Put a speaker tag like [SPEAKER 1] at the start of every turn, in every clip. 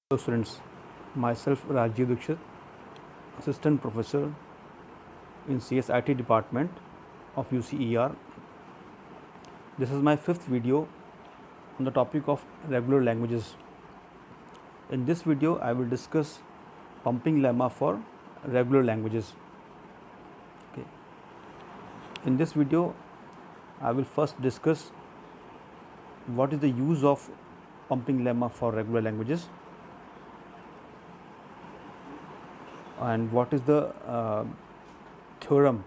[SPEAKER 1] Hello students, myself Rajiv Dikshit, Assistant Professor in CSIT Department of UCER. This is my fifth video on the topic of regular languages. In this video, I will discuss pumping lemma for regular languages. Okay. In this video, I will first discuss what is the use of pumping lemma for regular languages and what is the theorem,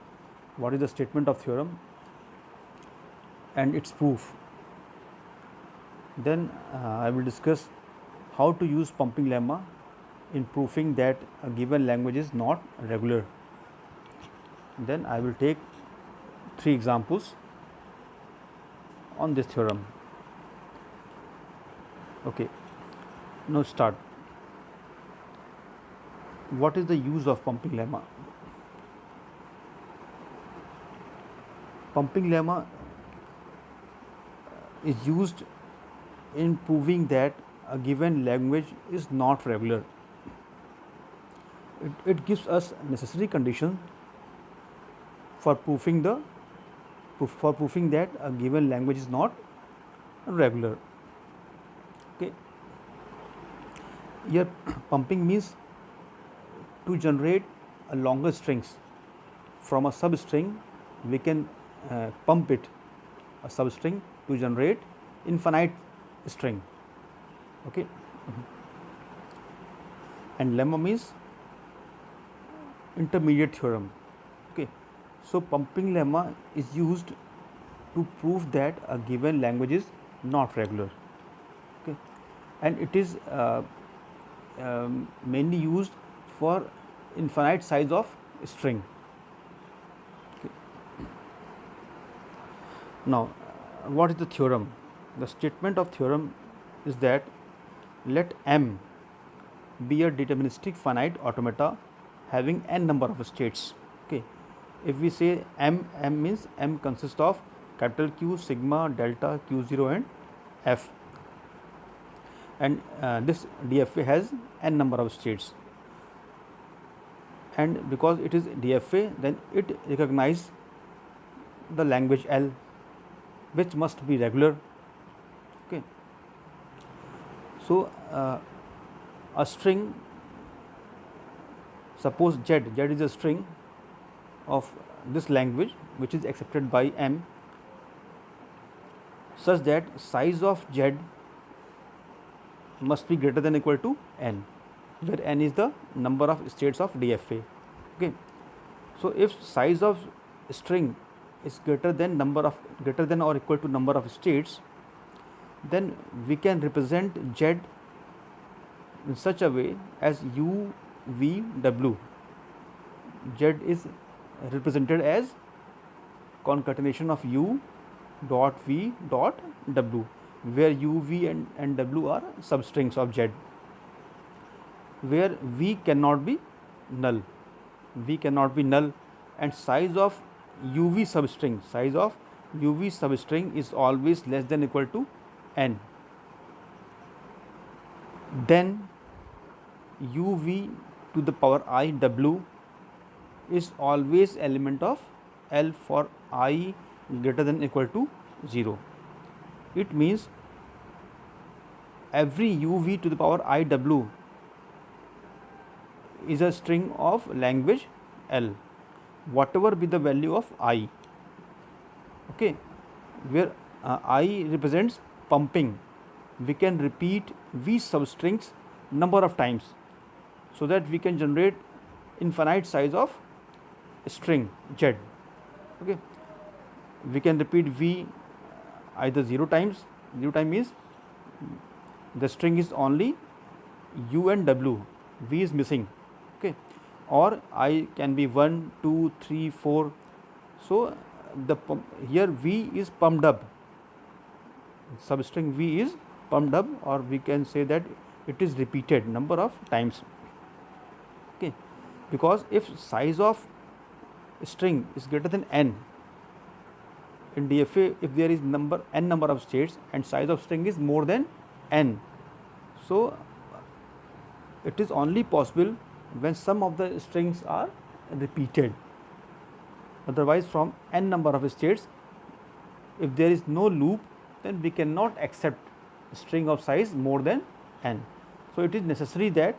[SPEAKER 1] what is the statement of theorem and its proof. Then I will discuss how to use pumping lemma in proving that a given language is not regular. Then I will take three examples on this theorem. Okay, now start. What is the use of pumping lemma? Pumping lemma is used in proving that a given language is not regular. It gives us necessary condition for proving that a given language is not regular. Okay. Here pumping means to generate a longer strings from a substring. We can pump it a substring to generate infinite string. Okay. And lemma means intermediate theorem. Okay. So pumping lemma is used to prove that a given language is not regular. Okay. And it is mainly used for infinite size of string. Okay. Now, what is the theorem? The statement of theorem is that let M be a deterministic finite automata having n number of states. Okay. If we say M means M consists of capital Q, sigma, delta, Q0 and F. And this DFA has n number of states. And because it is DFA, then it recognizes the language L, which must be regular. Okay. So a string, suppose Z is a string of this language which is accepted by M, such that size of Z must be greater than or equal to n, where n is the number of states of DFA. Okay. So if size of string is greater than or equal to number of states, then we can represent Z in such a way as U V W. Z is represented as concatenation of U dot V dot W, where U, V and W are substrings of Z, where V cannot be null. And size of UV substring is always less than or equal to n. Then UV to the power I W is always element of L for I greater than or equal to 0. It means every UV to the power I W is a string of language L, whatever be the value of I. Okay. Where I represents pumping, we can repeat V substrings number of times, so that we can generate infinite size of string Z. Okay. We can repeat V either 0 times. 0 time means the string is only U and W, V is missing. Okay. Or I can be 1, 2, 3, 4. So here V is pumped up, substring V is pumped up, or we can say that it is repeated number of times. Okay. Because if size of string is greater than n, in DFA, if there is number of states and size of string is more than n, so it is only possible when some of the strings are repeated. Otherwise, from n number of states, if there is no loop, then we cannot accept string of size more than n. So, it is necessary that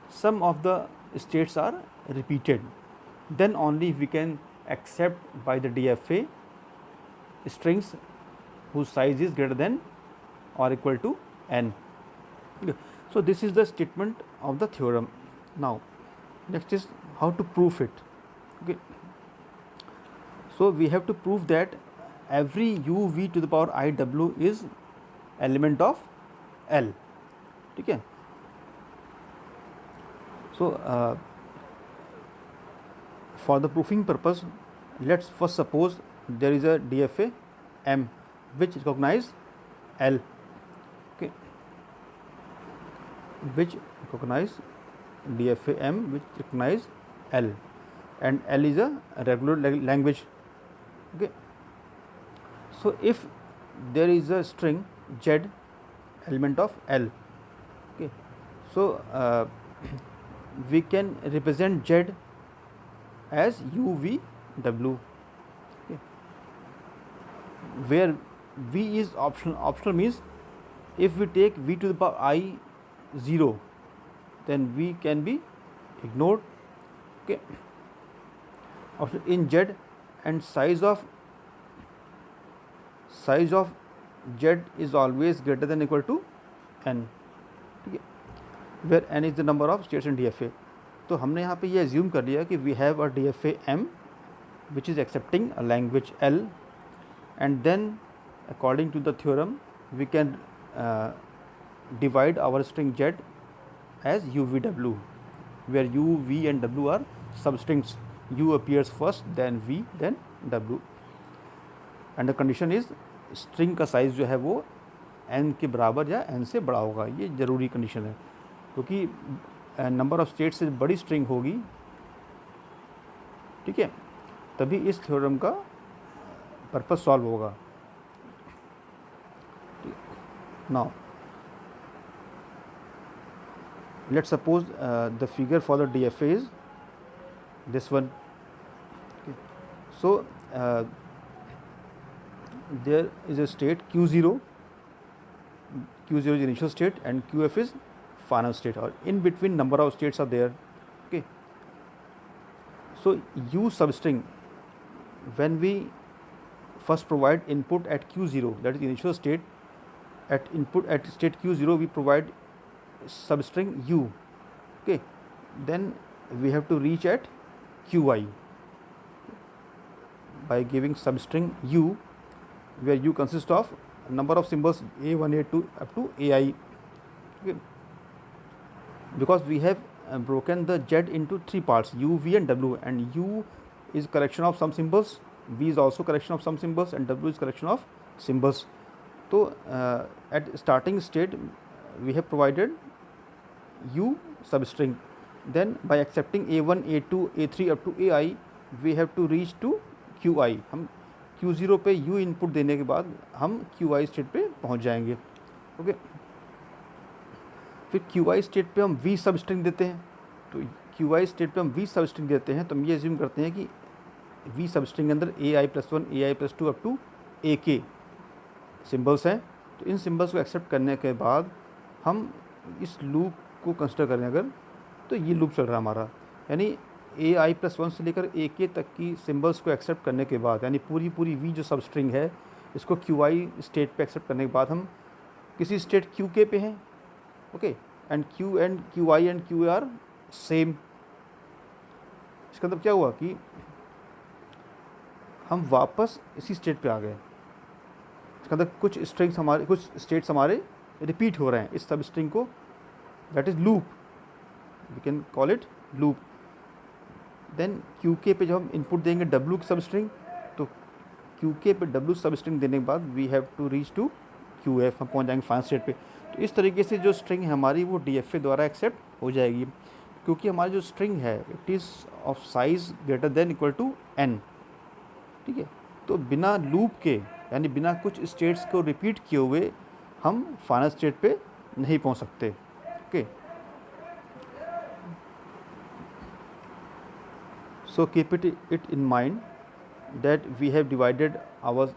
[SPEAKER 1] some of the states are repeated, then only we can accept by the DFA strings whose size is greater than or equal to n. So, this is the statement of the theorem. Now, next is how to prove it. Okay. So, we have to prove that every u v to the power I w is element of L. Okay. So, for the proving purpose, let's first suppose there is a DFA M which recognize L. Okay. Which recognize DFA M which recognize L, and L is a regular language. Okay. So, if there is a string Z element of L, okay, so we can represent Z as u v w, okay, where v is optional. Optional means if we take v to the power I 0, then v can be ignored. Okay. In Z, and size of Z is always greater than equal to n, ठीक है, where n is the number of states in DFA. तो हमने यहाँ पे ये assume कर लिया कि we have a DFA M which is accepting a language L, and then according to the theorem we can divide our string Z as u v w, where u, v and w are substrings. U appears first, then v, then w, and the condition is string का size जो है वो n के बराबर या n से बड़ा होगा. ये ज़रूरी कंडीशन है, क्योंकि नंबर ऑफ स्टेट से बड़ी स्ट्रिंग होगी, ठीक है, तभी इस थ्योरम का पर्पस सॉल्व होगा. Now let's suppose the figure for the DFA is this one. Okay. So, there is a state Q0. Q0 is initial state and QF is final state, or in between number of states are there. Okay. So, U substring, when we first provide input at Q0, that is initial state, at input at state Q0 we provide substring u. Okay. Then we have to reach at Qi by giving substring u, where u consists of number of symbols a1, a2 up to ai. Okay. Because we have broken the Z into three parts, u, v and w, and u is collection of some symbols, v is also collection of some symbols, and w is collection of symbols. So, at starting state we have provided u substring, then by accepting a1, a2, a3 up to ai we have to reach to qi. हम q0 पे u input देने के बाद हम qi state पे पहुंच जाएंगे. Okay. फिर qi स्टेट पे हम v सबस्ट्रिंग देते हैं, तो qi स्टेट पे हम v सबस्ट्रिंग देते हैं, तो हम ये एज्यूम करते हैं कि v सबस्ट्रिंग के अंदर ai+1, ai+2 up to ak symbols हैं. तो इन सिम्बल्स को एक्सेप्ट करने के बाद हम इस लूप को कंसिडर करें अगर, तो ये लूप चल रहा है हमारा, यानी ai+1 से लेकर ak तक की सिम्बल्स को एक्सेप्ट करने के बाद, यानी पूरी v जो सबस्ट्रिंग है इसको qi स्टेट पे एक्सेप्ट करने के बाद हम किसी स्टेट qk पे हैं. Okay. And q and qi and q are same. इसका मतलब क्या हुआ कि हम वापस इसी स्टेट पे आ गए. इसका मतलब कुछ स्टेट्स हमारे रिपीट हो रहे हैं इस सब स्ट्रिंग को, that is loop, we can call it loop. Then qk पे जब हम इनपुट देंगे w की सब स्ट्रिंग, तो qk पे w सब स्ट्रिंग देने के बाद we have to reach to qf, हम पहुंच जाएंगे फाइनल स्टेट पे. तो इस तरीके से जो स्ट्रिंग है हमारी वो DFA द्वारा एक्सेप्ट हो जाएगी, क्योंकि हमारी जो स्ट्रिंग है it is of size greater than equal to n. ठीक है. तो बिना लूप के, यानी बिना कुछ स्टेट्स को रिपीट किए हुए हम फाइनल स्टेट पे नहीं पहुंच सकते. Okay. So keep it in mind that we have divided our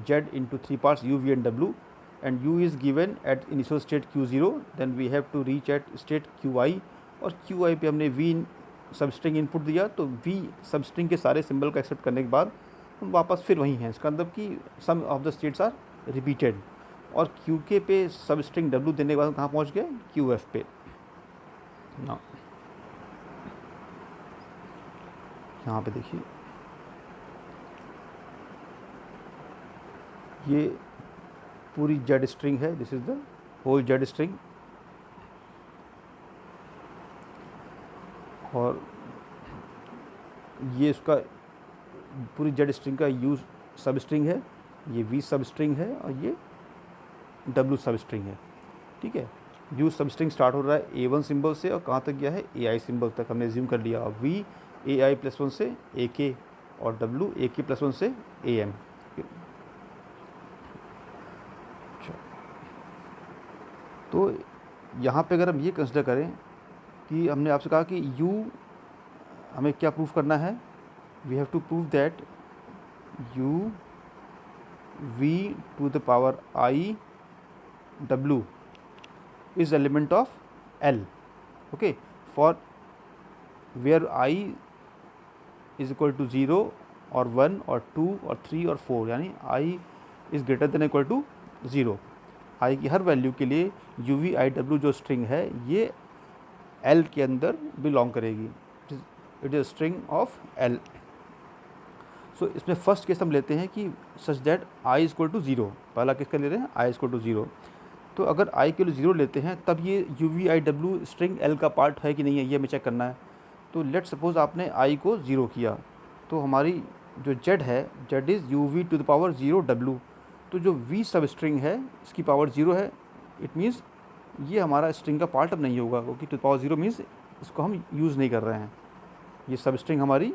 [SPEAKER 1] Z into three parts, U, V and W, and U is given at initial state Q0, then we have to reach at state Qi, और Qi पे हमने V substring input दिया, तो V substring के सारे symbol का accept करने के बाद हम वापस फिर वहीं हैं। इसका मतलब कि some of the states are repeated, और Qk पे सबस्ट्रिंग W देने के बाद हम कहाँ पहुँच गए, Qf पे। ना यहाँ पे देखिए, ये पूरी जेड स्ट्रिंग है, this is the whole Z string, और ये इसका पूरी जेड स्ट्रिंग का यू सब स्ट्रिंग है, ये वी सब स्ट्रिंग है, और ये डब्ल्यू सब स्ट्रिंग है। ठीक है, यू सब स्ट्रिंग स्टार्ट हो रहा है A1 सिंबल से और कहाँ तक गया है, AI सिंबल तक हमने एज्यूम कर लिया। वी AI+1 से AK, और W AK+1 से AM। तो यहाँ पे अगर हम ये कंसिडर करें कि हमने आपसे कहा कि U हमें क्या प्रूफ करना है, we have to prove that U V to the power I W is element of L, okay, for where I is equal to 0 or 1 or 2 or 3 or 4, यानी I is greater than equal to 0। I की हर value के लिए UVIW जो string है ये L के अंदर belong करेगी, it is string of L। So इसमें फर्स्ट केस हम लेते हैं कि such that I is equal to 0, पहला केस क्या ले रहे हैं, I इज इक्वल टू 0। तो अगर I के लिए 0 लेते हैं तब ये UVIW स्ट्रिंग L का पार्ट है कि नहीं है, ये हमें चेक करना है। तो लेट सपोज आपने I को 0 किया, तो हमारी जो Z है, Z इज़ UV⁻0W। तो जो V सब स्ट्रिंग है इसकी पावर 0 है, इट मीन्स ये हमारा स्ट्रिंग का पार्ट अब नहीं होगा, क्योंकि 2⁻0 मीन्स इसको हम यूज़ नहीं कर रहे हैं, ये सब स्ट्रिंग हमारी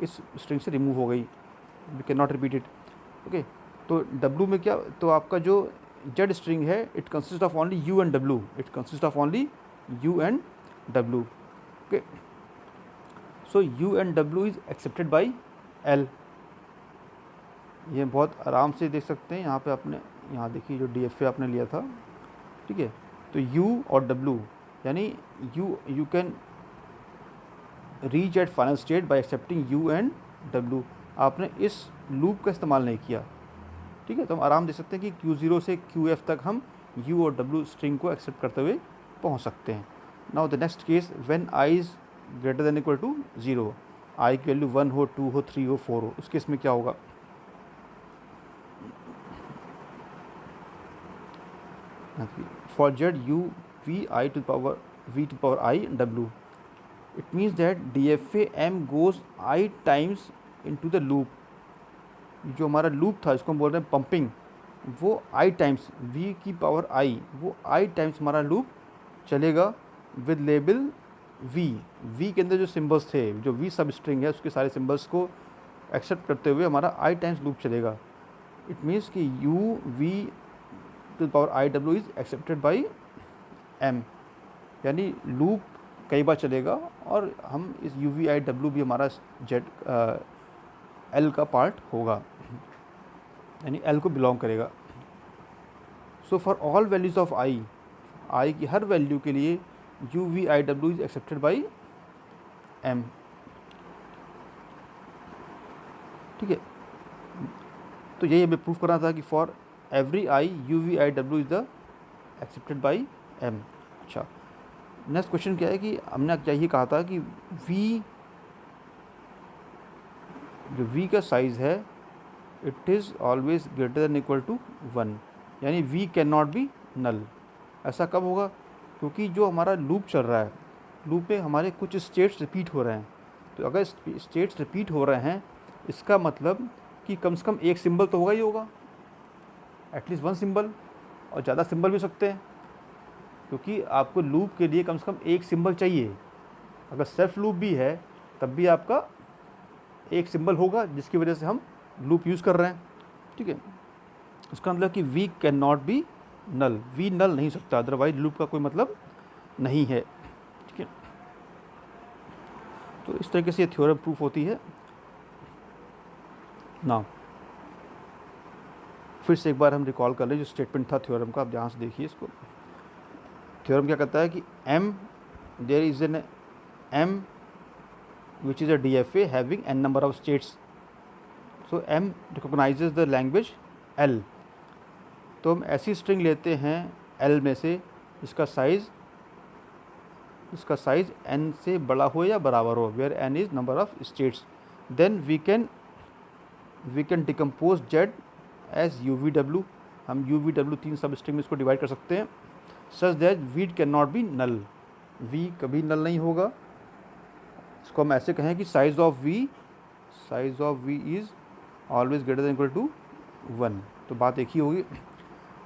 [SPEAKER 1] इस स्ट्रिंग से रिमूव हो गई, we can not repeat it. Okay, तो W में क्या, तो आपका जो Z स्ट्रिंग है it consist of only U and W, it consist of only U and W। Okay, so U and W is accepted by L। ये बहुत आराम से देख सकते हैं, यहाँ पे आपने, यहाँ देखिए जो DFA आपने लिया था, ठीक है, तो U और W, यानी you can reach at final state by accepting U and W। आपने इस लूप का इस्तेमाल नहीं किया, ठीक है, तो हम आराम दे सकते हैं कि Q0 से QF तक हम U और W स्ट्रिंग को एक्सेप्ट करते हुए पहुंच सकते हैं। Now the next case, when I is greater than equal to 0, I की वैल्यू 1 हो, 2 हो, 3 हो, 4 हो, उस केस में क्या होगा, for Z U V I to the power V to the power I W, it means that DFA M goes I times into the loop। जो हमारा लूप था इसको हम बोल रहे हैं पंपिंग, वो I टाइम्स V की पावर I, वो I टाइम्स हमारा लूप चलेगा विद लेबल V के अंदर जो सिंबल्स थे, जो V सब स्ट्रिंग है उसके सारे सिंबल्स को एक्सेप्ट करते हुए हमारा I टाइम्स लूप चलेगा। इट मीन्स कि U V to the power IW is accepted by M, यानी लूप कई बार चलेगा और हम इस UVIW भी हमारा Z L का पार्ट होगा, यानी L को बिलोंग करेगा। So for all values of I की हर वैल्यू के लिए UVIW is accepted by M, ठीक है। तो यही हमें प्रूफ करना था कि for every I UVIW is the accepted by M। अच्छा, नेक्स्ट क्वेश्चन क्या है कि हमने क्या ये कहा था कि जो V का साइज़ है it is always greater than equal to 1, यानी V can not be null. ऐसा कब होगा, क्योंकि जो हमारा लूप चल रहा है, लूप में हमारे कुछ स्टेट्स रिपीट हो रहे हैं। तो अगर स्टेट्स रिपीट हो रहे हैं इसका मतलब कि कम से कम एक सिंबल तो होगा ही होगा, एटलीस्ट 1 सिंबल, और ज़्यादा सिंबल भी हो सकते हैं, क्योंकि आपको लूप के लिए कम से कम एक सिंबल चाहिए। अगर सेल्फ लूप भी है तब भी आपका एक सिंबल होगा जिसकी वजह से हम लूप यूज़ कर रहे हैं, ठीक है। इसका मतलब कि V can not be null, V null नहीं सकता, अदरवाइज लूप का कोई मतलब नहीं है, ठीक है। तो इस तरीके से ये थ्योरम प्रूफ होती है ना। फिर से एक बार हम रिकॉल कर लें जो स्टेटमेंट था थ्योरम का, आप ध्यान से देखिए इसको। थ्योरम क्या कहता है कि m there is an m which is a DFA having n number of states, so m recognizes the language L। तो हम ऐसी स्ट्रिंग लेते हैं L में से इसका साइज़ n से बड़ा हो या बराबर हो, where n is number of states, then we can decompose z as UVW। हम UVW 3 सब स्ट्रिंग में इसको डिवाइड कर सकते हैं, such that v can not be null, v कभी नल नहीं होगा। इसको हम ऐसे कहें कि size of v is always greater than equal to 1, तो बात एक ही होगी।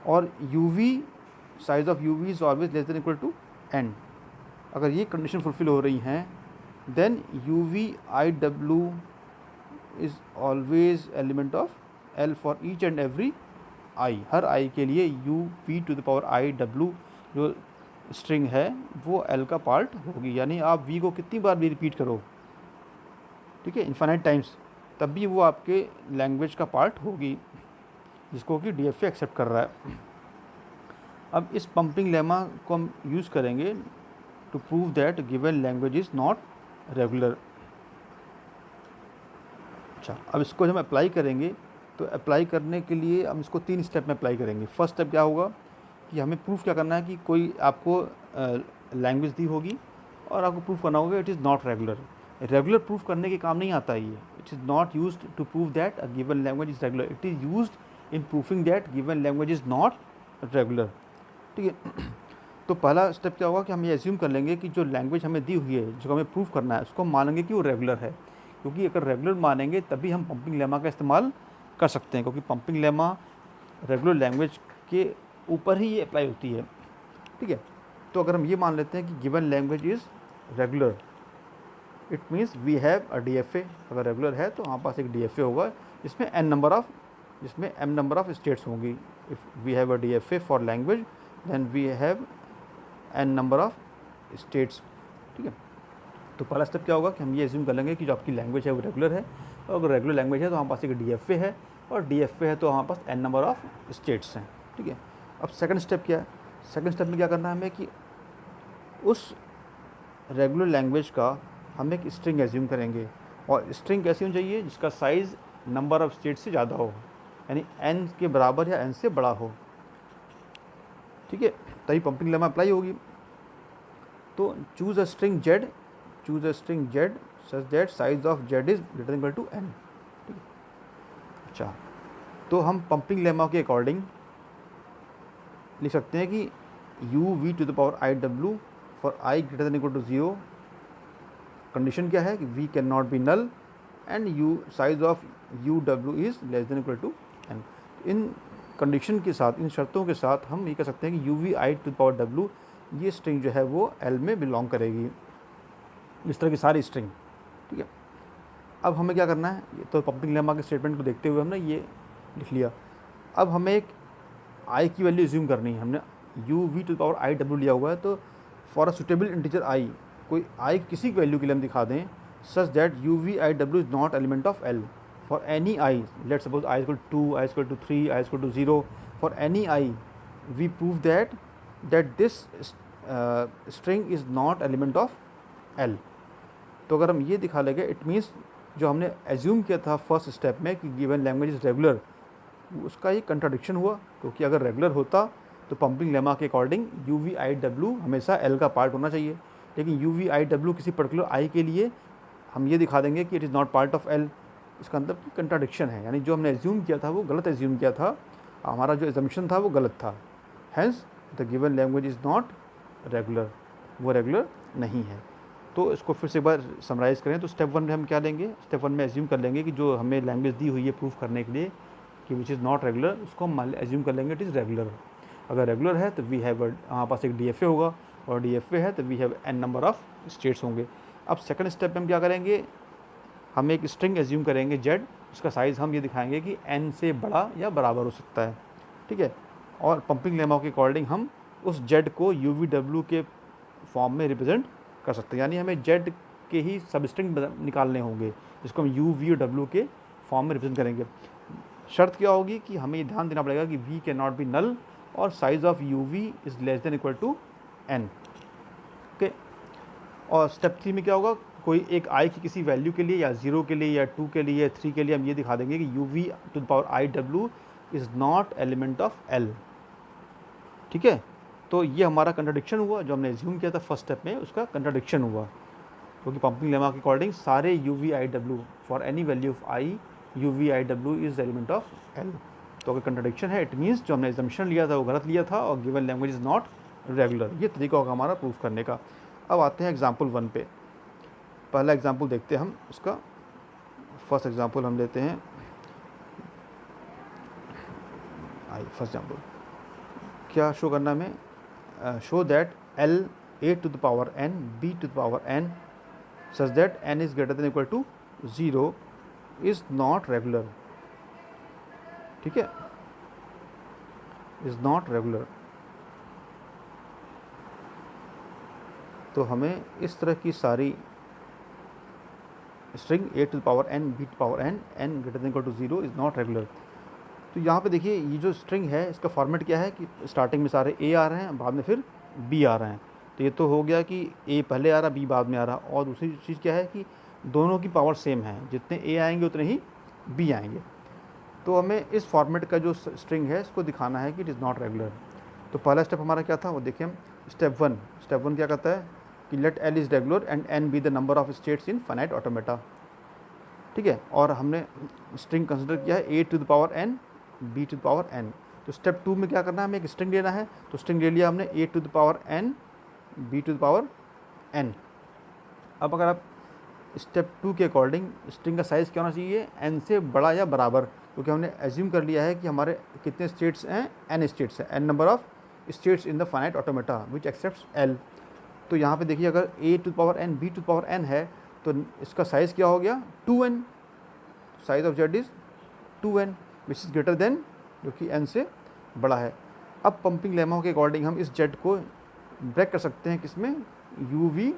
[SPEAKER 1] और size of UV is always less than equal to n। अगर ये कंडीशन फुलफिल हो रही हैं then UVIW is always element of L for each and every i। हर i के लिए UV⁻IW जो स्ट्रिंग है वो L का पार्ट होगी, यानी आप v को कितनी बार भी रिपीट करो, ठीक है, इन्फाइनाइट टाइम्स, तब भी वो आपके लैंग्वेज का पार्ट होगी जिसको कि DFA एक्सेप्ट कर रहा है। अब इस पंपिंग लेमा को हम यूज़ करेंगे to prove that given language is not regular. अच्छा, अब इसको जब हम अप्लाई करेंगे तो अप्लाई करने के लिए हम इसको 3 स्टेप में अप्लाई करेंगे। फर्स्ट स्टेप क्या होगा कि हमें प्रूफ क्या करना है कि कोई आपको लैंग्वेज दी होगी और आपको प्रूफ करना होगा it is not regular. Regular proof करने के काम नहीं आता ये, it is not used to prove that a given language is regular, it is used in proofing that given language is not regular, ठीक है। तो पहला स्टेप क्या होगा कि हम ये एज्यूम कर लेंगे कि जो लैंग्वेज हमें दी हुई है जो हमें प्रूफ करना है उसको हम मानेंगे कि वो रेगुलर है, क्योंकि अगर रेगुलर मानेंगे तभी हम पंपिंग लेमा का इस्तेमाल कर सकते हैं, क्योंकि पंपिंग लेमा रेगुलर लैंग्वेज के ऊपर ही ये अप्लाई होती है, ठीक है। तो अगर हम ये मान लेते हैं कि given language is regular, it means we have a DFA। अगर रेगुलर है तो हमारे पास एक DFA होगा जिसमें m नंबर ऑफ स्टेट्स होंगी। If we have a DFA for language then we have n number of states, ठीक है। तो पहला स्टेप क्या होगा कि हम ये एज्यूम कर लेंगे कि जो आपकी लैंग्वेज है वो रेगुलर है, और अगर रेगुलर लैंग्वेज है तो हमारे पास एक DFA है, और DFA है तो हमारे पास n नंबर ऑफ स्टेट्स हैं, ठीक है। अब सेकंड स्टेप क्या है? सेकंड स्टेप में क्या करना है हमें कि उस रेगुलर लैंग्वेज का हम एक स्ट्रिंग एज्यूम करेंगे, और स्ट्रिंग कैसी होनी चाहिए जिसका साइज़ नंबर ऑफ स्टेट से ज़्यादा हो, यानी n के बराबर या n से बड़ा हो, ठीक है, तभी पंपिंग लेमा अप्लाई होगी। तो choose a string z such that size of z is greater than equal to n, ठीक है। अच्छा, तो हम पंपिंग लेमा के अकॉर्डिंग लिख सकते हैं कि UV⁻IW for i greater than equal to 0, condition क्या है कि v can not be null and size of UW is less than equal to n। इन कंडीशन के साथ, इन शर्तों के साथ हम ये कह सकते हैं कि UV⁻W ये स्ट्रिंग जो है वो L में बिलोंग करेगी, इस तरह की सारी स्ट्रिंग, ठीक है। अब हमें क्या करना है, ये तो पंपिंग लेमा के स्टेटमेंट को देखते हुए हमने ये लिख लिया। अब हमें एक i की वैल्यू एज्यूम करनी है। हमने UV⁻IW लिया हुआ है, तो for a suitable integer i, कोई i किसी की वैल्यू के लिए हम दिखा दें such that UV⁻IW is not element of L for any I, let's suppose I is equal to 2, I is equal to 3, I is equal to 0, for any I we prove that this string is not element of L। तो अगर हम ये दिखा लेंगे it means जो हमने assume किया था फर्स्ट स्टेप में कि गिवन लैंग्वेज इज़ रेगुलर, उसका ये कंट्राडिक्शन हुआ, क्योंकि अगर रेगुलर होता तो पंपिंग लेमा के अकॉर्डिंग UV⁻IW हमेशा L का पार्ट होना चाहिए, लेकिन UV⁻IW किसी पर्टिकुलर I के लिए हम ये दिखा देंगे कि it is not part of L। इसका अंदर की कंट्राडिक्शन है, यानी जो हमने एज्यूम किया था वो गलत एज्यूम किया था, हमारा जो एजम्पशन था वो गलत था, hence the given language is not regular, वो रेगुलर नहीं है। तो इसको फिर से एक बार समराइज़ करें तो स्टेप 1 में हम क्या लेंगे, स्टेप 1 में एज्यूम कर लेंगे कि जो हमें लैंग्वेज दी हुई है प्रूफ करने के लिए कि विच इज़ नॉट रेगुलर, उसको हम एज्यूम कर लेंगे इट इज़ रेगुलर। अगर रेगुलर है तो वी हैव हमारे पास एक DFA होगा, और DFA है तो we have n number of states होंगे। अब सेकंड स्टेप में हम क्या करेंगे, हम एक स्ट्रिंग एज्यूम करेंगे z, उसका साइज़ हम ये दिखाएंगे कि n से बड़ा या बराबर हो सकता है, ठीक है। और पंपिंग लेमा के अकॉर्डिंग हम उस z को UV⁻W के फॉर्म में रिप्रेजेंट कर सकते हैं, यानी हमें z के ही सबस्ट्रिंग निकालने होंगे, जिसको हम यू वी और डब्ल्यू के फॉर्म में रिप्रेजेंट करेंगे। शर्त क्या होगी कि हमें ये ध्यान देना पड़ेगा कि v can not be null और size of you we is less than equal to n. Okay, और स्टेप 3 में क्या होगा, कोई एक आई की किसी वैल्यू के लिए या 0 के लिए या 2 के लिए या 3 के लिए हम ये दिखा देंगे कि U V to the power I W is not element of L. ठीक है, तो ये हमारा कंट्राडिक्शन हुआ, जो हमने एज्यूम किया था फर्स्ट स्टेप में, उसका कंट्राडिक्शन हुआ, क्योंकि पंपिंग लेमा के अकॉर्डिंग सारे U V I W for any value of I U V I W is element of L. तो अगर कंट्राडिक्शन है, इट मीन्स जो हमने एजम्पशन लिया था वो गलत लिया था और given language is not regular. ये तरीका होगा हमारा प्रूफ करने का। अब आते हैं एग्जाम्पल 1 पे। पहला एग्जाम्पल देखते हैं हम उसका। फर्स्ट एग्जाम्पल हम लेते हैं, फर्स्ट एग्जाम्पल क्या शो करना हमें, show that L A to the power N B to the power N such that N is greater than equal to 0 is not regular. ठीक है, इज़ नॉट रेगुलर। तो हमें इस तरह की सारी string A to the power N B to power N N greater than equal to 0 is not regular. तो यहाँ पे देखिए ये जो स्ट्रिंग है इसका फॉर्मेट क्या है कि स्टार्टिंग में सारे ए आ रहे हैं, बाद में फिर बी आ रहे हैं। तो ये तो हो गया कि ए पहले आ रहा, बी बाद में आ रहा। और दूसरी चीज़ क्या है कि दोनों की पावर सेम है, जितने ए आएंगे उतने ही बी आएंगे। तो हमें इस फॉर्मेट का जो स्ट्रिंग है इसको दिखाना है कि इट इज़ नॉट रेगुलर। तो पहला स्टेप हमारा क्या था वो देखिए हम, स्टेप वन क्या कहता है कि let L is regular and N be the number of states in finite automata. ठीक है, और हमने स्ट्रिंग कंसिडर किया है A to the power N B to the power N. तो स्टेप 2 में क्या करना है, हमें एक स्ट्रिंग लेना है। तो स्ट्रिंग ले लिया हमने A to the power N B to the power N. अब अगर आप स्टेप 2 के अकॉर्डिंग स्ट्रिंग का साइज़ क्या होना चाहिए, एन से बड़ा या बराबर, क्योंकि हमने एज्यूम कर लिया है कि हमारे कितने स्टेट्स हैं, एन स्टेट्स हैं, N number of states in the finite automata which accepts L. तो यहाँ पे देखिए अगर A to the power N B to the power N है तो इसका साइज़ क्या हो गया 2n। Size of Z is 2n which is greater than, जो कि n से बड़ा है। अब पंपिंग लेमा के अकॉर्डिंग हम इस जेड को ब्रेक कर सकते हैं किसमें, यू वी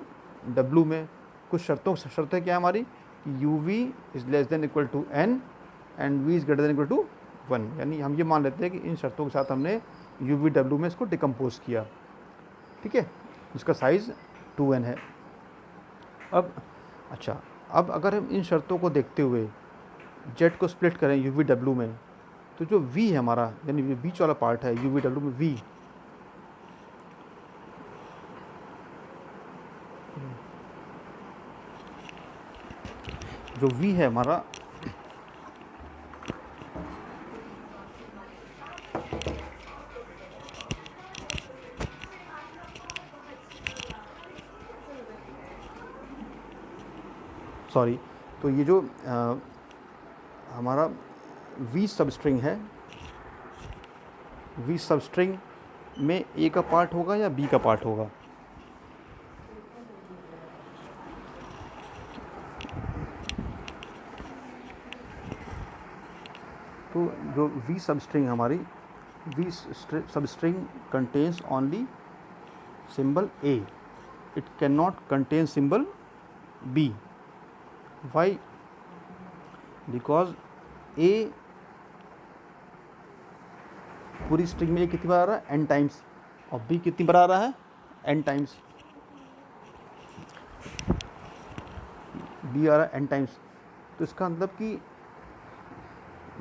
[SPEAKER 1] डब्ल्यू में। कुछ शर्तें क्या है हमारी कि U we is less than equal to n and V is greater than equal to 1। यानी हम ये मान लेते हैं कि इन शर्तों के साथ हमने यू वी डब्ल्यू में इसको डिकम्पोज किया। ठीक है, इसका साइज़ 2n है। अब अच्छा, अब अगर हम इन शर्तों को देखते हुए जेड को स्प्लिट करें यू वी डब्ल्यू में, तो जो वी है हमारा, यानी बीच वाला पार्ट है यू वी डब्ल्यू में, वी जो वी है हमारा, सॉरी, तो ये जो हमारा वी सबस्ट्रिंग है, वी सबस्ट्रिंग में ए का पार्ट होगा या बी का पार्ट होगा। तो जो वी सबस्ट्रिंग हमारी, V substring contains only symbol A, it can not contain symbol B. Why? Because a पूरी स्ट्रिंग में ए कितनी बार आ रहा है, n टाइम्स, और बी कितनी बार आ रहा है, n टाइम्स। बी आ रहा है n टाइम्स। तो इसका मतलब कि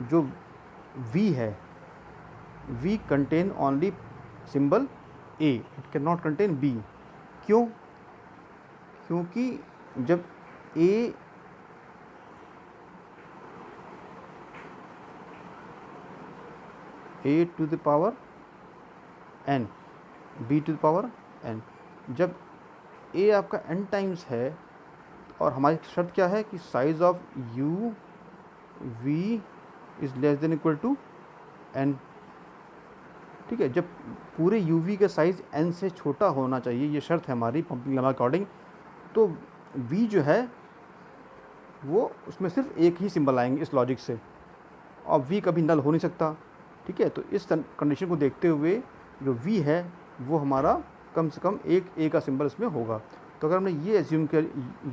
[SPEAKER 1] जो v है, v contain only symbol a, it can not contain b। क्यों? क्योंकि जब a to the power n b to the power n, जब a आपका n टाइम्स है और हमारी शर्त क्या है कि size of u v is less than equal to n। ठीक है, जब पूरे u v का साइज़ n से छोटा होना चाहिए, ये शर्त है हमारी पंपिंग लेमा अकॉर्डिंग। तो v जो है वो उसमें सिर्फ एक ही सिंबल आएंगे इस लॉजिक से, और v कभी नल हो नहीं सकता। ठीक है, तो इस कंडीशन को देखते हुए जो v है वो हमारा कम से कम एक a का सिंबल इसमें होगा। तो अगर हमने ये एज्यूम किया,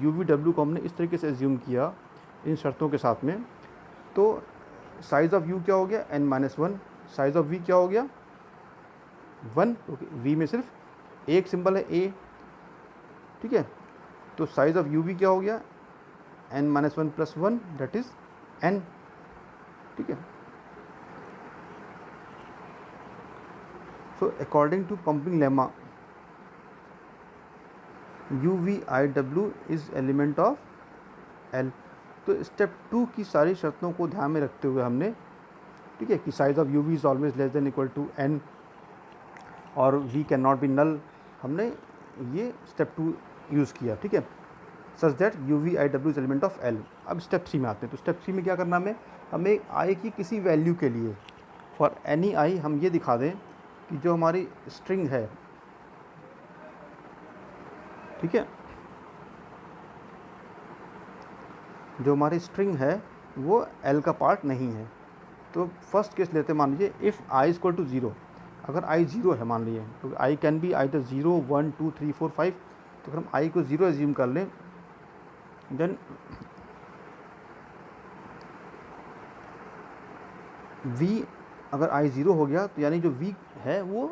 [SPEAKER 1] यू वी डब्ल्यू को हमने इस तरीके से एज्यूम किया इन शर्तों के साथ में, तो साइज़ ऑफ यू क्या हो गया n-1, साइज़ ऑफ वी क्या हो गया 1, क्योंकि वी में सिर्फ एक सिंबल है a, ठीक है। तो साइज़ ऑफ यू वी क्या हो गया n-1 + 1 दैट इज़ n, ठीक है। So according to pumping lemma U V I W is element of L। तो स्टेप 2 की सारी शर्तों को ध्यान में रखते हुए हमने, ठीक है, कि size of you we is always less than equal to n और v can not be null, हमने ये स्टेप 2 यूज़ किया, ठीक है, such that U V I W is element of L। अब स्टेप 3 में आते हैं। तो स्टेप 3 में क्या करना हमें i की किसी वैल्यू के लिए फॉर एनी i हम ये दिखा दें कि जो हमारी स्ट्रिंग है, ठीक है, जो हमारी स्ट्रिंग है वो L का पार्ट नहीं है। तो फर्स्ट केस लेते हैं, मान लीजिए इफ़ i इक्वल टू 0, अगर i 0 है मान लीजिए, तो i कैन बी आइदर 0, 1, 2, 3, 4, 5, तो अगर हम i को 0 एज्यूम कर लें, देन v अगर i 0 हो गया तो यानी जो v है वो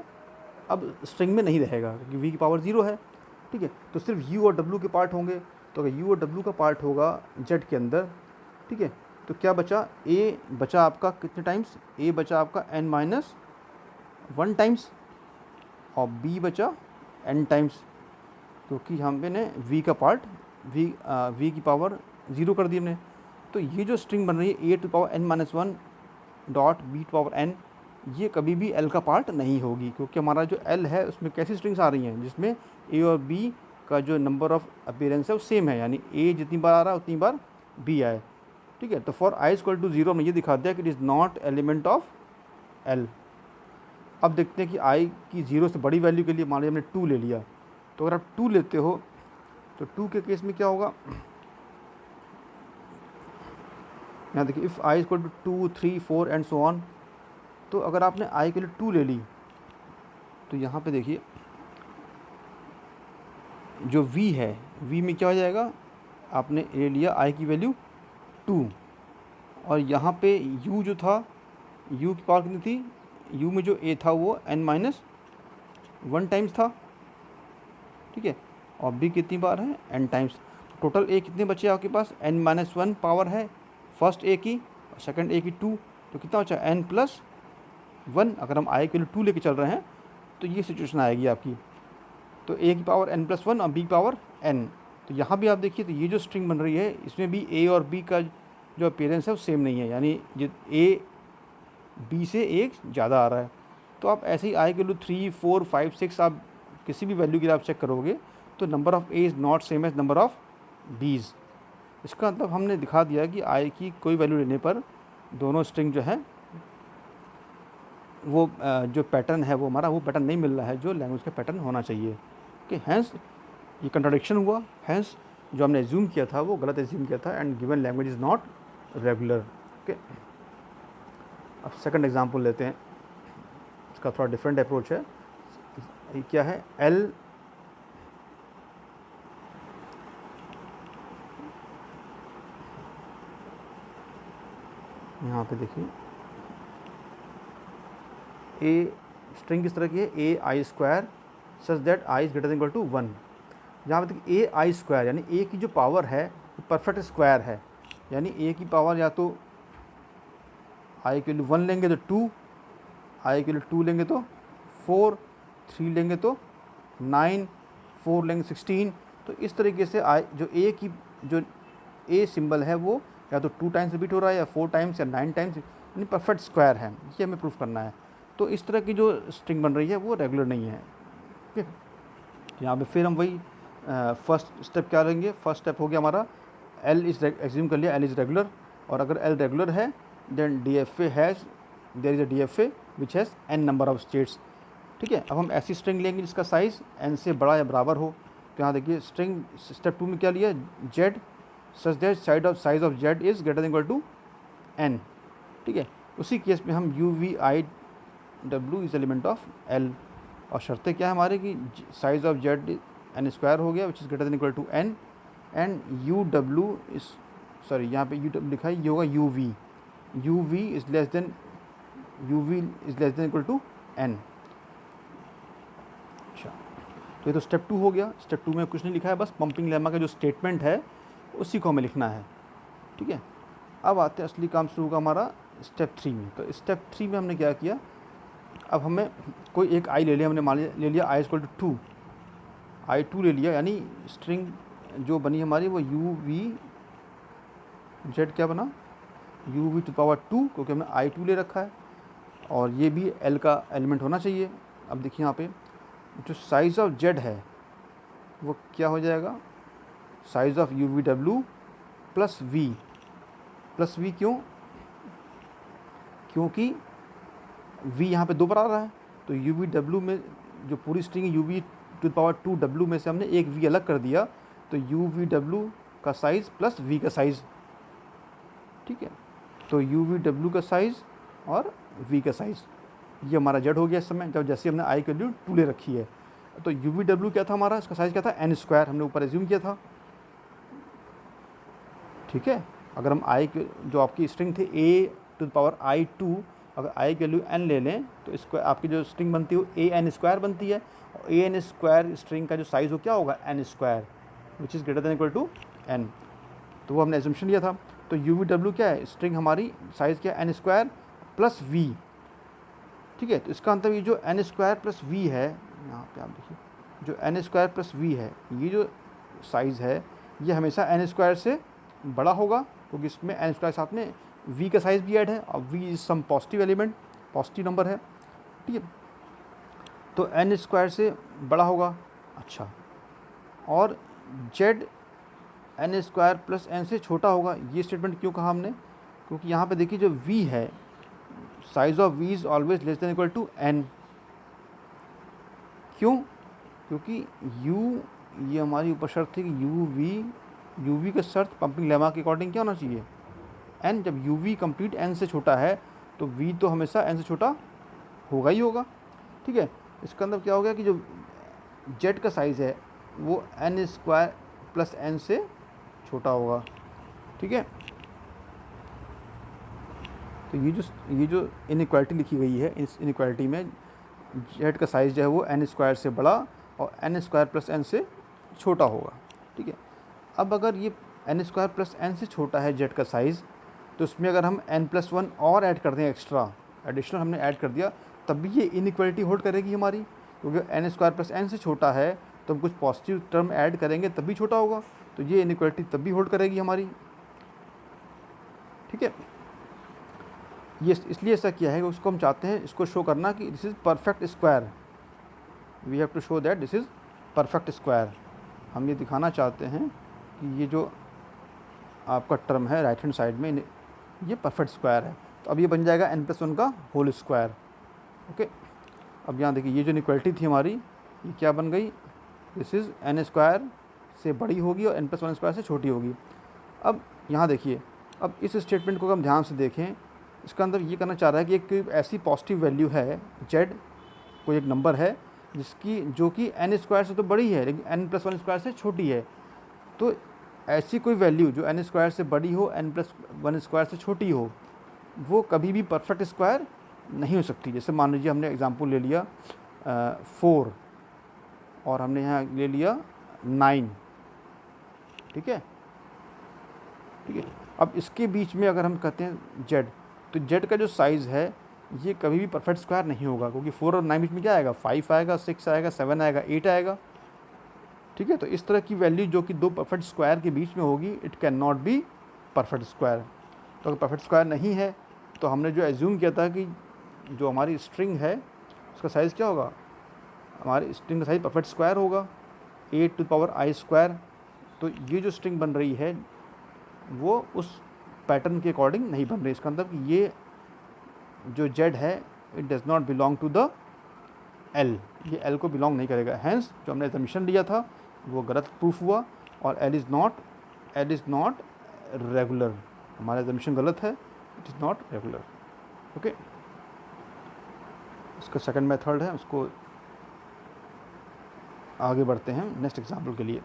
[SPEAKER 1] अब स्ट्रिंग में नहीं रहेगा, क्योंकि v की पावर 0 है, ठीक है। तो सिर्फ u और w के पार्ट होंगे। तो अगर u और w का पार्ट होगा z के अंदर, ठीक है, तो क्या बचा, a बचा आपका कितने टाइम्स, a बचा आपका n-1 टाइम्स और b बचा n टाइम्स, क्योंकि हमने v का पार्ट v की पावर 0 कर दी हमने। तो ये जो स्ट्रिंग बन रही है a to power n-1 dot b to power n, ये कभी भी L का पार्ट नहीं होगी, क्योंकि हमारा जो L है उसमें कैसी स्ट्रिंग्स आ रही हैं जिसमें a और b का जो नंबर ऑफ अपीयरेंस है वो सेम है, यानी a जितनी बार आ रहा है उतनी बार b आए, ठीक है। तो फॉर i इक्वल टू 0 हमने ये दिखा दिया कि it is not element of L। अब देखते हैं कि i की 0 से बड़ी वैल्यू के लिए मान लीजिए हमने 2 ले लिया, तो अगर आप 2 लेते हो तो 2 के केस में क्या होगा, यहाँ देखिए if i equal to 2, 3, 4 and so on. तो अगर आपने i के लिए 2 ले ली, तो यहाँ पे देखिए जो v है, v में क्या हो जाएगा, आपने ले लिया i की वैल्यू 2, और यहाँ पे u जो था, u की पावर कितनी थी, u में जो a था वो n-1 टाइम्स था, ठीक है, और b कितनी बार है, n टाइम्स। टोटल a कितने बचे आपके पास, n-1 पावर है फर्स्ट a की और सेकंड a की 2, तो कितना बचा n+1। अगर हम i के लिए 2 लेके चल रहे हैं तो ये सिचुएशन आएगी आपकी, तो a की पावर n+1 और b की पावर n। तो यहाँ भी आप देखिए, तो ये जो स्ट्रिंग बन रही है इसमें भी a और b का जो अपीयरेंस है वो सेम नहीं है, यानी a b से एक ज़्यादा आ रहा है। तो आप ऐसे ही i के लिए 3, 4, 5, 6 आप किसी भी वैल्यू के लिए आप चेक करोगे तो number of a is not same as number of b's। इसका मतलब हमने दिखा दिया कि i की कोई वैल्यू लेने पर दोनों स्ट्रिंग जो है वो जो पैटर्न है वो हमारा वो पैटर्न नहीं मिल रहा है जो लैंग्वेज का पैटर्न होना चाहिए। ओके, हैंस ये कंट्राडिक्शन हुआ, हैंस जो हमने एज्यूम किया था वो गलत एज्यूम किया था, and given language is not regular. Okay, अब सेकंड एग्जांपल लेते हैं, इसका थोड़ा डिफरेंट अप्रोच है। ये क्या है, L यहाँ पे देखिए a स्ट्रिंग किस तरह की है, a i square such that i is greater than equal to 1। यहाँ पे देखिए a i स्क्वायर यानी a की जो पावर है परफेक्ट स्क्वायर है, यानी a की पावर या तो i के लिए 1 लेंगे तो 2, i के लिए 2 लेंगे तो 4, 3 लेंगे तो 9, 4 लेंगे 16। तो इस तरीके से i जो a की जो a सिंबल है वो या तो 2 टाइम्स रिपीट हो रहा है या 4 टाइम्स या 9 टाइम्स, यानी परफेक्ट स्क्वायर है, ये हमें प्रूफ करना है। तो इस तरह की जो स्ट्रिंग बन रही है वो रेगुलर नहीं है। ओके, यहाँ पे फिर हम वही फर्स्ट स्टेप क्या लेंगे, फर्स्ट स्टेप हो गया हमारा L इज़ एज्यूम कर लिया L इज़ रेगुलर, और अगर L रेगुलर है then DFA has there is a DFA which has n number of states. ठीक है, अब हम ऐसी स्ट्रिंग लेंगे जिसका साइज़ n से बड़ा या बराबर हो। तो यहाँ देखिए स्ट्रिंग स्टेप 2 में क्या लिया, Z such that size of Z is greater than equal to n। ठीक है, उसी केस में हम UVIW is element of L, और शर्तें क्या है हमारे कि size of Z N square हो गया which is greater than equal to N, and U W is sorry यहाँ पे यू डब्ल्यू लिखा है, ये होगा U V, U we is less than equal to N. अच्छा, तो ये तो स्टेप 2 हो गया। स्टेप 2 में कुछ नहीं लिखा है, बस पंपिंग लेमा का जो स्टेटमेंट है उसी को हमें लिखना है, ठीक है। अब आते हैं असली काम शुरू होगा हमारा स्टेप 3 में। तो स्टेप 3 में हमने क्या किया, अब हमें कोई एक आई ले लिया, हमने मान लिया ले लिया आई इक्वल टू 2, आई 2 ले लिया, यानी स्ट्रिंग जो बनी हमारी वो यू वी जेड क्या बना, यू वी टू पावर 2, क्योंकि हमने आई 2 ले रखा है और ये भी एल का एलिमेंट होना चाहिए। अब देखिए यहाँ पे जो साइज़ ऑफ जेड है वो क्या हो जाएगा, size of you V W plus V क्यों, क्योंकि v यहाँ पे 2 बार आ रहा है, तो यू वी डब्ल्यू में जो पूरी स्ट्रिंग है U V to power 2 W में से हमने एक v अलग कर दिया, तो यू वी डब्ल्यू का साइज़ प्लस v का साइज़, ठीक है। तो यू वी डब्ल्यू का साइज़ और v का साइज़ ये हमारा जेड हो गया इस समय, जब जैसे हमने आई की वैल्यू 2 ले रखी है। तो यू वी डब्ल्यू क्या था हमारा, इसका साइज़ क्या था एन स्क्वायर, हमने ऊपर एज्यूम किया था, ठीक है। अगर हम आई जो आपकी स्ट्रिंग थी ए टू द पावर आई 2, अगर आई की वैल्यू एन ले लें तो इसको आपकी जो स्ट्रिंग बनती है वो ए एन स्क्वायर बनती है, और ए एन स्क्वायर स्ट्रिंग का जो साइज़ हो क्या होगा N square which is greater than equal to N. तो वो हमने एजम्पशन लिया था। तो यू वी डब्ल्यू क्या है, स्ट्रिंग हमारी साइज़ क्या है एन स्क्वायर प्लस वी, ठीक है। तो इसका मतलब ये जो एन स्क्वायर प्लस वी है, यहाँ पे आप देखिए जो एन स्क्वायर प्लस वी है, ये जो साइज़ है ये हमेशा एन स्क्वायर से बड़ा होगा, क्योंकि इसमें एन स्क्वायर साथ में वी का साइज़ भी ऐड है, और V is some positive element, positive number है, ठीक है। तो एन स्क्वायर से बड़ा होगा। अच्छा, और Z N square plus N से छोटा होगा। ये स्टेटमेंट क्यों कहा हमने, क्योंकि यहाँ पे देखिए जो वी है, size of V is always less than equal to N. क्यों, क्योंकि यू, ये हमारी ऊपर शर्त थी कि यू वी का शर्त पंपिंग लेमा के अकॉर्डिंग क्या होना चाहिए एन। जब यू वी कंप्लीट एन से छोटा है तो वी तो हमेशा एन से छोटा होगा ही होगा, ठीक है। इसका अंदर क्या हो गया कि जो जेड का साइज़ है वो एन स्क्वायर प्लस एन से छोटा होगा, ठीक है। तो ये जो इनइक्वालिटी लिखी गई है, इस इनइक्वालिटी में जेड का साइज़ जो है वो एन स्क्वायर से बड़ा और एन स्क्वायर प्लस एन से छोटा होगा, ठीक है। अब अगर ये एन स्क्वायर प्लस एन से छोटा है जेड का साइज़, तो उसमें अगर हम n प्लस 1 और ऐड कर दें, एक्स्ट्रा एडिशनल हमने ऐड कर दिया, तब भी ये इनइक्वालिटी होल्ड करेगी हमारी, क्योंकि एन स्क्वायर प्लस एन से छोटा है तो हम कुछ पॉजिटिव टर्म ऐड करेंगे तब भी छोटा होगा, तो ये इनइक्वालिटी तब भी होल्ड करेगी हमारी, ठीक है। ये इसलिए ऐसा किया है कि उसको हम चाहते हैं इसको शो करना कि this is perfect square, we have to show that this is perfect square. हम ये दिखाना चाहते हैं कि ये जो आपका टर्म है राइट हैंड साइड में ये परफेक्ट स्क्वायर है। तो अब ये बन जाएगा n प्लस 1 का होल स्क्वायर, ओके। अब यहाँ देखिए ये जो इनइक्वालिटी थी हमारी ये क्या बन गई, दिस इज़ n स्क्वायर से बड़ी होगी और n प्लस 1 स्क्वायर से छोटी होगी। अब यहाँ देखिए, अब इस स्टेटमेंट को हम ध्यान से देखें, इसका अंदर ये करना चाह रहा है कि एक ऐसी पॉजिटिव वैल्यू है जेड, कोई एक नंबर है जिसकी जो कि n स्क्वायर से तो बड़ी है लेकिन n प्लस 1 स्क्वायर से छोटी है। तो ऐसी कोई वैल्यू जो n स्क्वायर से बड़ी हो, n प्लस 1 स्क्वायर से छोटी हो, वो कभी भी परफेक्ट स्क्वायर नहीं हो सकती। जैसे मान लीजिए हमने एग्जांपल ले लिया 4 और हमने यहाँ ले लिया 9, ठीक है, ठीक है। अब इसके बीच में अगर हम कहते हैं जेड, तो जेड का जो साइज़ है ये कभी भी परफेक्ट स्क्वायर नहीं होगा, क्योंकि 4 और 9 बीच में क्या आएगा, 5 आएगा, 6 आएगा, 7 आएगा, 8 आएगा, ठीक है। तो इस तरह की वैल्यू जो कि दो परफेक्ट स्क्वायर के बीच में होगी, it can not be perfect square. तो अगर परफेक्ट स्क्वायर नहीं है तो हमने जो एज्यूम किया था कि जो हमारी स्ट्रिंग है उसका साइज़ क्या होगा, हमारी स्ट्रिंग का साइज़ परफेक्ट स्क्वायर होगा, ए टू पावर आई स्क्वायर। तो ये जो स्ट्रिंग बन रही है वो उस पैटर्न के अकॉर्डिंग नहीं बन रही। इसका मतलब कि ये जो जेड है it does not belong to the L, ये एल को बिलोंग नहीं करेगा। हैंस जो हमने एजम्पशन लिया था वो गलत प्रूफ हुआ, और एल इज़ नॉट रेगुलर, हमारा एजम्पशन गलत है, it is not regular, okay. इसका सेकंड मेथड है, उसको आगे बढ़ते हैं नेक्स्ट एग्जाम्पल के लिए।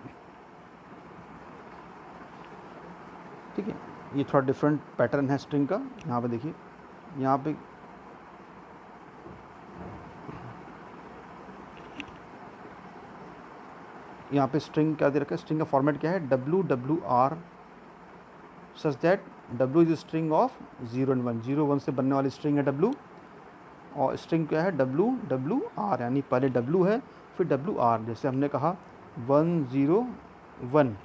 [SPEAKER 1] ठीक है, ये थोड़ा डिफरेंट पैटर्न है स्ट्रिंग का। यहाँ पे देखिए, यहाँ पे स्ट्रिंग क्या दे रखा है, स्ट्रिंग का फॉर्मेट क्या है, WWR such that W is string of 0 and 1, 0 1 से बनने वाली स्ट्रिंग है W, और स्ट्रिंग क्या है WWR, यानी पहले W है फिर WR। जैसे हमने कहा 101,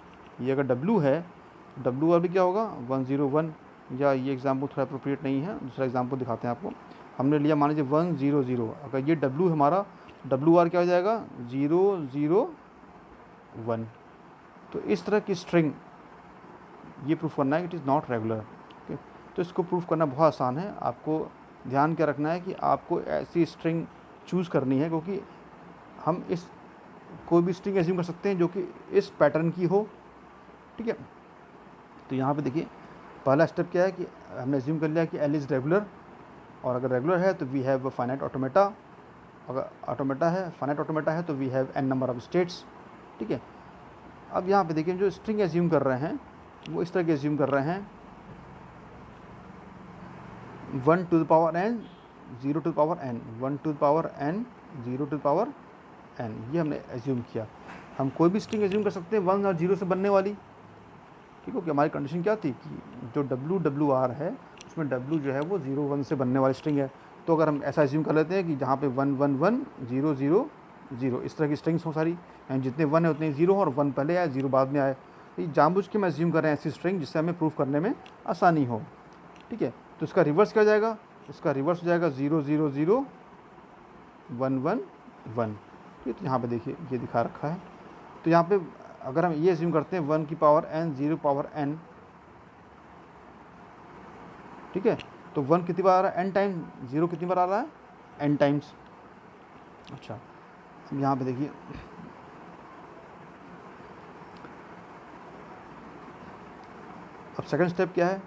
[SPEAKER 1] ये अगर W है WR भी क्या होगा 101, या ये एग्जाम्पल थोड़ा अप्रोप्रिएट नहीं है, दूसरा एग्जाम्पल दिखाते हैं आपको। हमने लिया मान लीजिए 100, अगर ये W हमारा WR क्या हो जाएगा 001। तो इस तरह की स्ट्रिंग ये प्रूफ करना है, it is not regular. Okay, तो इसको प्रूफ करना बहुत आसान है। आपको ध्यान क्या रखना है कि आपको ऐसी स्ट्रिंग चूज़ करनी है, क्योंकि हम इस कोई भी स्ट्रिंग एज्यूम कर सकते हैं जो कि इस पैटर्न की हो। ठीक है, तो यहाँ पे देखिए पहला स्टेप क्या है कि हमने एज्यूम कर लिया कि L इज़ रेगुलर, और अगर रेगुलर है तो वी हैव फाइनाइट ऑटोमेटा, अगर ऑटोमेटा है फाइनाइट ऑटोमेटा है तो we have n number of states. ठीक है, अब यहाँ पे देखिए जो स्ट्रिंग एज्यूम कर रहे हैं वो इस तरह के एज्यूम कर रहे हैं 1 to the power n 0 to the power n 1 to the power n 0 to the power n, ये हमने एज्यूम किया। हम कोई भी स्ट्रिंग एज्यूम कर सकते हैं 1 और 0 से बनने वाली। ठीक है, कि हमारी कंडीशन क्या थी कि जो WWR है उसमें W जो है वो 0 1 से बनने वाली स्ट्रिंग है। तो अगर हम ऐसा एज्यूम कर लेते हैं कि जहाँ पे 1 1 1 0 0 0 इस तरह की स्ट्रिंग्स हो सारी, यानी जितने 1 है उतने 0 और 1 पहले आए 0 बाद में आए। तो ये जानबूझ के हम एज्यूम कर रहे हैं ऐसी स्ट्रिंग जिससे हमें प्रूफ करने में आसानी हो। ठीक है, तो इसका रिवर्स क्या हो जाएगा, इसका रिवर्स हो जाएगा 0 0 0 1 1 1। ठीक है, तो यहाँ पे देखिए ये दिखा रखा है। तो यहाँ पे अगर हम ये एज्यूम करते हैं 1 की पावर n 0 पावर n, ठीक है, तो 1 कितनी बार आ रहा है n टाइम, 0 कितनी बार आ रहा है n टाइम्स। अच्छा, अब यहाँ पे देखिए अब सेकंड स्टेप क्या है,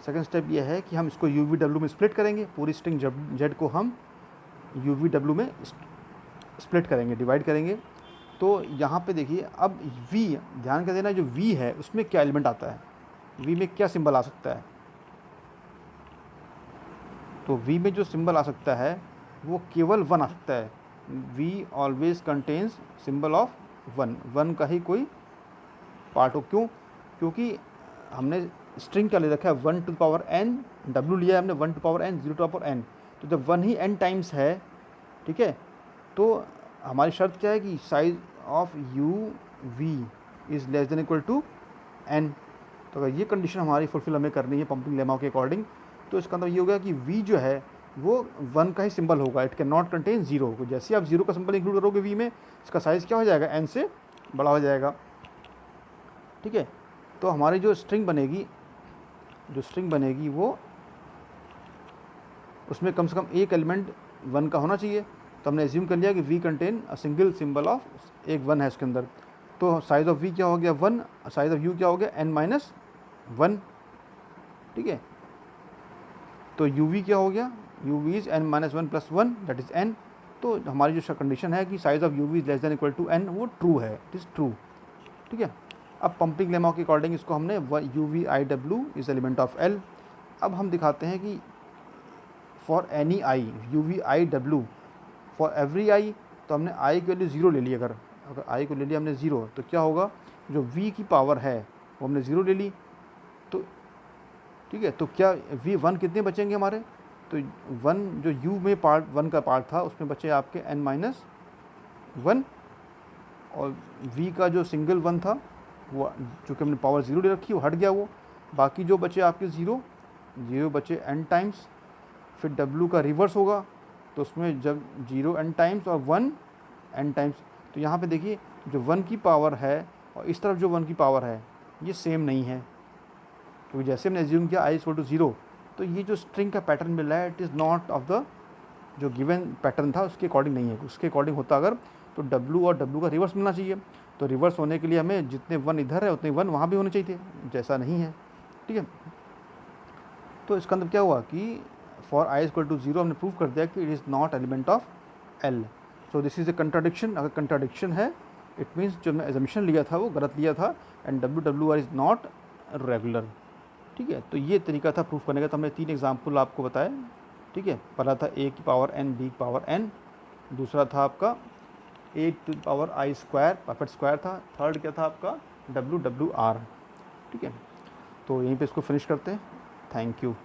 [SPEAKER 1] सेकंड स्टेप ये है कि हम इसको UVW में स्प्लिट करेंगे। पूरी स्ट्रिंग Z को हम UVW में स्प्लिट करेंगे, डिवाइड करेंगे। तो यहाँ पे देखिए अब V, ध्यान कर देना जो V है उसमें क्या एलिमेंट आता है, V में क्या सिंबल आ सकता है। तो V में जो सिंबल आ सकता है वो केवल 1 आ सकता है। V always contains symbol of 1, 1 का ही कोई पार्ट हो। क्यों, क्योंकि हमने स्ट्रिंग क्या ले रखा है 1 to the power n, W लिया है हमने 1 to power n 0 to power n, तो जब 1 ही n टाइम्स है, ठीक है, तो हमारी शर्त क्या है कि size of UV is less than equal to n। तो अगर ये कंडीशन हमारी फुलफिल हमें करनी है पंपिंग लेमा के अकॉर्डिंग, तो इसका मतलब ये होगा कि V जो है वो 1 का ही सिंबल होगा, इट कैन नॉट कंटेन 0। तो जैसे आप 0 का सिंबल इंक्लूड करोगे V में, इसका साइज़ क्या हो जाएगा, n से बड़ा हो जाएगा। ठीक है, तो हमारी जो स्ट्रिंग बनेगी वो उसमें कम से कम एक एलिमेंट 1 का होना चाहिए। तो हमने एज्यूम कर लिया कि V contain a single symbol of, एक 1 है उसके अंदर। तो साइज ऑफ V क्या हो गया 1, साइज ऑफ U क्या हो गया n माइनस 1। ठीक है, तो UV क्या हो गया, UV is n minus 1 plus 1 that is n। तो हमारी जो कंडीशन है कि size of UV is less than equal to n, वो ट्रू है, इट इज़ ट्रू। ठीक है, अब पंपिंग लेमा के अकॉर्डिंग इसको हमने UVIW is element of L। अब हम दिखाते हैं कि for any I UVIW for every I, तो हमने I की वैल्यू 0 ले ली। अगर I को ले लिया हमने 0, तो क्या होगा, जो V की पावर है वो हमने 0 ले ली। तो ठीक है, तो क्या V 1 कितने बचेंगे हमारे, तो 1 जो U में पार्ट 1 का पार्ट था उसमें बचे आपके n माइनस 1, और V का जो सिंगल 1 था वो चूँकि हमने पावर 0 ले रखी वो हट गया वो। बाकी जो बचे आपके 0 बचे n टाइम्स, फिर W का रिवर्स होगा तो उसमें जब 0 n टाइम्स और 1 n टाइम्स। तो यहाँ पे देखिए जो 1 की पावर है और इस तरफ जो 1 की पावर है ये सेम नहीं है, क्योंकि जैसे हमने एज्यूम किया I इक्वल टू 0, तो ये जो स्ट्रिंग का पैटर्न मिल रहा है it is not of the जो गिवन पैटर्न था उसके अकॉर्डिंग नहीं है। उसके अकॉर्डिंग होता अगर तो W और W का रिवर्स मिलना चाहिए। तो रिवर्स होने के लिए हमें जितने 1 इधर है उतने 1 वहाँ भी होने चाहिए थे, जैसा नहीं है। ठीक है, तो इसका अंदर क्या हुआ कि फॉर I इक्वल टू 0 हमने प्रूव कर दिया कि it is not element of L। So this is a contradiction. अगर कंट्राडिक्शन है इट मीन्स जो मैं एजम्पशन लिया था वो गलत लिया था, and WWR is not regular. ठीक है, तो ये तरीका था प्रूफ करने का। तो हमने 3 एग्जाम्पल आपको बताए। ठीक है, पहला था a की पावर n, b की पावर n, दूसरा था आपका a to the power i square, perfect square था, थर्ड क्या था आपका WWR। ठीक है, तो यहीं पे इसको फिनिश करते हैं। Thank you.